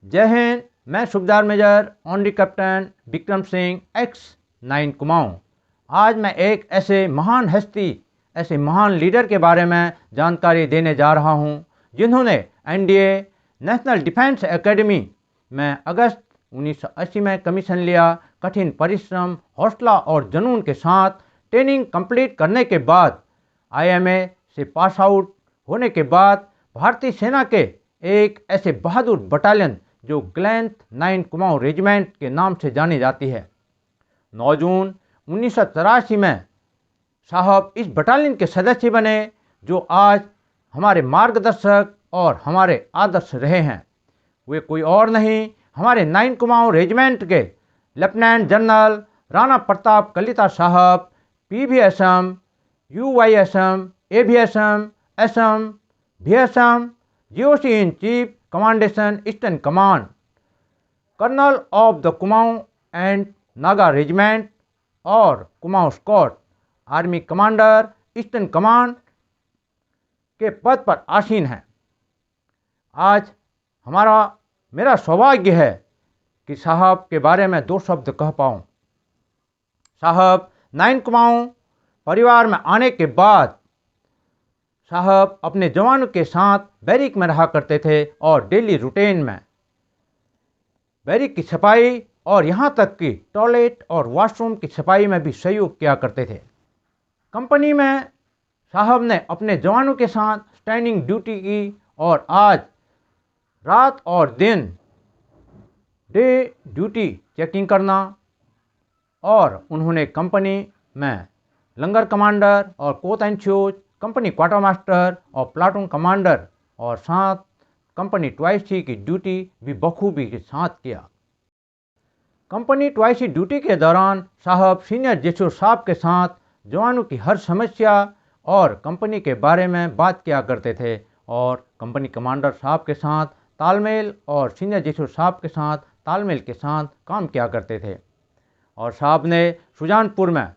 जय हिंद। मैं सूबेदार major honorary captain Vikram Singh X9 Kumaon. आज मैं एक ऐसे महान हस्ती, ऐसे महान लीडर के बारे में जानकारी देने जा रहा हूं, जिन्होंने एनडीए नेशनल डिफेंस एकेडमी में अगस्त 1980 में कमीशन लिया। कठिन परिश्रम, हौसला और जुनून के साथ ट्रेनिंग कंप्लीट करने के बाद आईएमए से पास आउट होने के बाद भारतीय सेना के एक ऐसे बहादुर बटालियन जो ग्लैंथ 9 कुमाऊं रेजिमेंट के नाम से जानी जाती है, 9 जून 1983 में साहब इस बटालियन के सदस्य बने, जो आज हमारे मार्गदर्शक और हमारे आदर्श रहे हैं। वे कोई और नहीं, हमारे 9 कुमाऊं रेजिमेंट के लेफ्टिनेंट जनरल राणा प्रताप कलिता साहब, PVSM, UVSM, AVSM, SM, BSM, GOC in chief commendation eastern command, colonel of the Kumaon and Naga regiment और Kumaon squad, army commander eastern command के पद पर आसीन हैं। आज मेरा सौभाग्य है कि साहब के बारे में 2 शब्द कह पाऊँ। साहब 9 कुमाऊं परिवार में आने के बाद साहब अपने जवानों के साथ बैरिक में रहा करते थे और डेली रूटीन में बैरिक की सफाई और यहाँ तक कि टॉयलेट और वॉशरूम की सफाई में भी सहयोग किया करते थे। कंपनी में साहब ने अपने जवानों के साथ स्टैंडिंग ड्यूटी की और आज रात और दिन डे ड्यूटी चेकिंग करना, और उन्होंने कंपनी में लंगर कमांडर और coach and shoes, company quarter master और प्लाटून कमांडर और साथ कंपनी 2IC की ड्यूटी भी बखूबी के साथ किया। कंपनी 2IC ड्यूटी के दौरान साहब सीनियर जेसुर साहब के साथ जवानों की हर समस्या और कंपनी के बारे में बात किया करते थे, और कंपनी कमांडर साहब के साथ तालमेल और सीनियर जेसुर साहब के साथ तालमेल के साथ काम किया करते थे। और साहब ने सुजानपुर में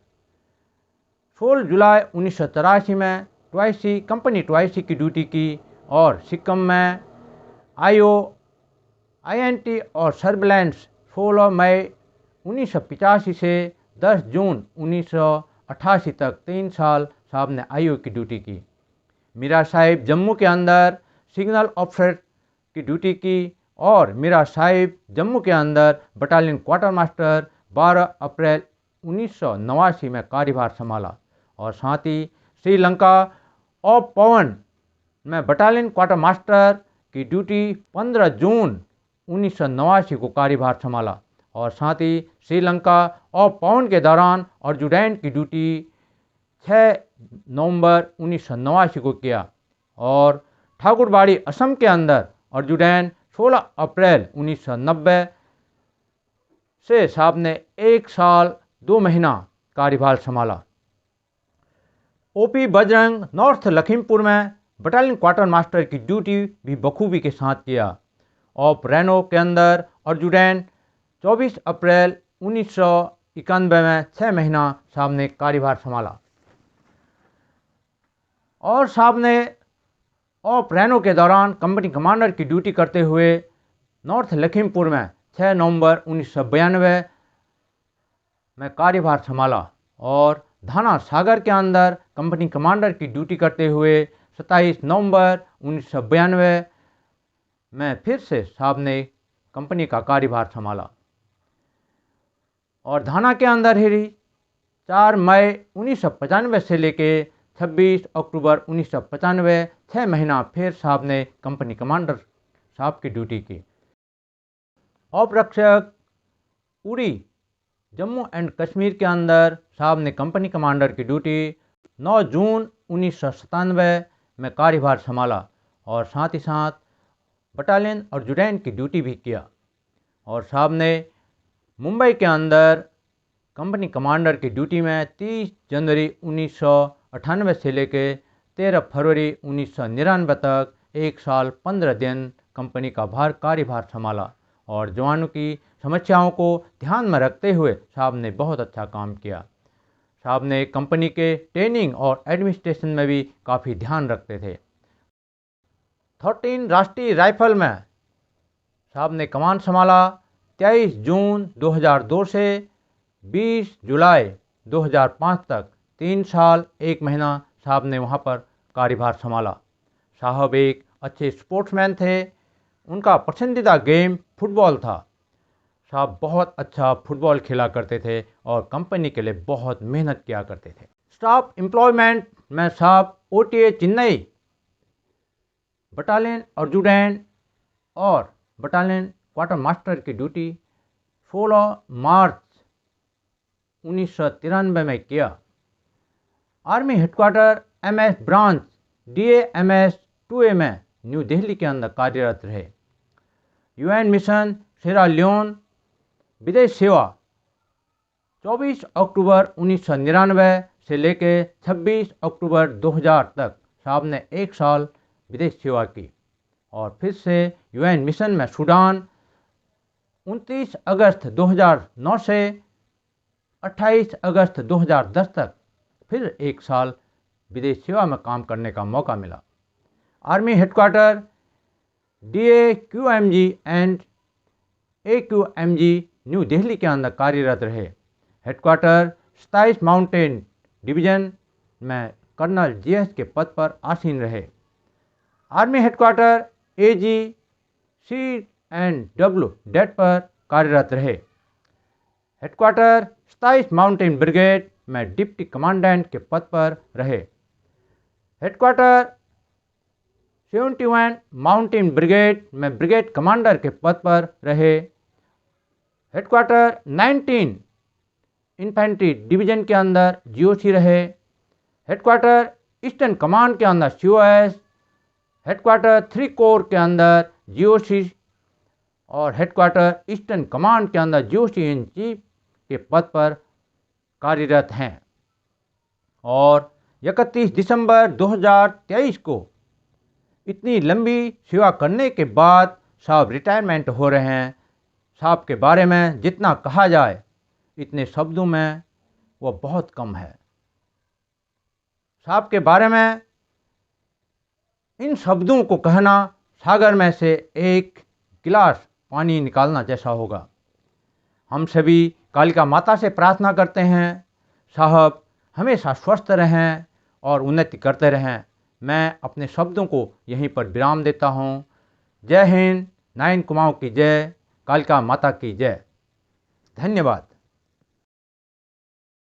16 जुलाई 1983 में 2IC कंपनी 2IC की ड्यूटी की, और सिक्किम में INT और सर्विलांस 16 मई 1985 से 10 जून 1988 तक 3 साल साहब ने IO की ड्यूटी की। मीरा साहिब जम्मू के अंदर सिग्नल ऑफिसर की ड्यूटी की, और मीरा साहिब जम्मू के अंदर बटालियन क्वार्टर मास्टर 12 अप्रैल 1989 में कार्यभार संभाला। और साथ ही श्रीलंका ऑफ पवन में बटालियन क्वार्टर मास्टर की ड्यूटी 15 जून 1989 को कार्यभार संभाला। और साथ ही श्रीलंका ऑफ पवन के दौरान अर्जुडेंट की ड्यूटी 6 नवंबर 1989 को किया। और ठाकुरबाड़ी असम के अंदर अर्जुडेंट 16 अप्रैल 1990 से साहब ने 1 साल 2 महीना कार्यभार संभाला। ओपी बजरंग नॉर्थ लखीमपुर में बटालियन क्वार्टर मास्टर की ड्यूटी भी बखूबी के साथ किया। ऑफ रेनो के अंदर अर्जुडेंट 24 अप्रैल 1991 में 6 महीना साहब ने कार्यभार संभाला। और साहब ने ऑफ रेनो के दौरान कंपनी कमांडर की ड्यूटी करते हुए नॉर्थ लखीमपुर में 6 नवंबर 1992 में कार्यभार संभाला। और धाना सागर के अंदर कंपनी कमांडर की ड्यूटी करते हुए 27 नवंबर 1992 में फिर से साहब ने कंपनी का कार्यभार संभाला। और धाना के अंदर ही 4 मई 1995 से लेके 26 अक्टूबर 1995 6 महीना फिर साहब ने कंपनी कमांडर साहब की ड्यूटी की। औपरक्षक उड़ी जम्मू एंड कश्मीर के अंदर साहब ने कंपनी कमांडर की ड्यूटी 9 जून 1997 में कार्यभार संभाला। और साथ ही साथ बटालियन और जुडैन की ड्यूटी भी किया। और साहब ने मुंबई के अंदर कंपनी कमांडर की ड्यूटी में 30 जनवरी 1998 से लेकर 13 फरवरी 1999 तक 1 साल 15 दिन कंपनी का कार्यभार संभाला। और जवानों की समस्याओं को ध्यान में रखते हुए साहब ने बहुत अच्छा काम किया। साहब ने कंपनी के ट्रेनिंग और एडमिनिस्ट्रेशन में भी काफ़ी ध्यान रखते थे। 13 राष्ट्रीय राइफल में साहब ने कमान संभाला 23 जून 2002 से 20 जुलाई 2005 तक 3 साल 1 महीना साहब ने वहाँ पर कार्यभार संभाला। साहब एक अच्छे स्पोर्ट्समैन थे। उनका पसंदीदा गेम फुटबॉल था। साहब बहुत अच्छा फुटबॉल खेला करते थे और कंपनी के लिए बहुत मेहनत किया करते थे। स्टाफ एम्प्लॉयमेंट में साहब OTA चेन्नई, बटालियन अर्जुडेंट और बटालियन क्वार्टर मास्टर की ड्यूटी 16 मार्च 1993 में किया। Army headquarter MS branch DAMS 2A में न्यू दिल्ली के अंदर कार्यरत रहे। UN मिशन सेरा लियोन विदेश सेवा 24 अक्टूबर 1999 से लेकर 26 अक्टूबर 2000 तक साहब ने 1 साल विदेश सेवा की और फिर से UN मिशन में सूडान 29 अगस्त 2009 से 28 अगस्त 2010 तक फिर 1 साल विदेश सेवा में काम करने का मौका मिला। Army headquarter DAQMG and AQMG new Delhi के अंदर कार्यरत रहे। हेडक्वार्टर 27 माउंटेन डिवीजन में कर्नल GS के पद पर आसीन रहे। Army headquarter AG C&W date पर कार्यरत रहे। हेडक्वार्टर 27 माउंटेन ब्रिगेड में डिप्टी कमांडेंट के पद पर रहे। हेडक्वार्टर 71 माउंटेन ब्रिगेड में ब्रिगेड कमांडर के पद पर रहे। हेडक्वार्टर 19 इन्फेंट्री डिवीजन के अंदर GOC रहे। हेडक्वार्टर ईस्टर्न कमांड के अंदर COS, हेडक्वार्टर 3 कोर के अंदर GOC और हेडक्वार्टर ईस्टर्न कमांड के अंदर GOC इन चीफ के पद पर कार्यरत हैं। और 31 दिसंबर 2023 को इतनी लंबी सेवा करने के बाद साहब रिटायरमेंट हो रहे हैं। साहब के बारे में जितना कहा जाए इतने शब्दों में वो बहुत कम है। साहब के बारे में इन शब्दों को कहना सागर में से एक गिलास पानी निकालना जैसा होगा। हम सभी कालिका माता से प्रार्थना करते हैं साहब हमेशा स्वस्थ रहें और उन्नति करते रहें। मैं अपने शब्दों को यहीं पर विराम देता हूँ। जय हिंद, 9 कुमाऊँ की जय, कालिका माता की जय। धन्यवाद।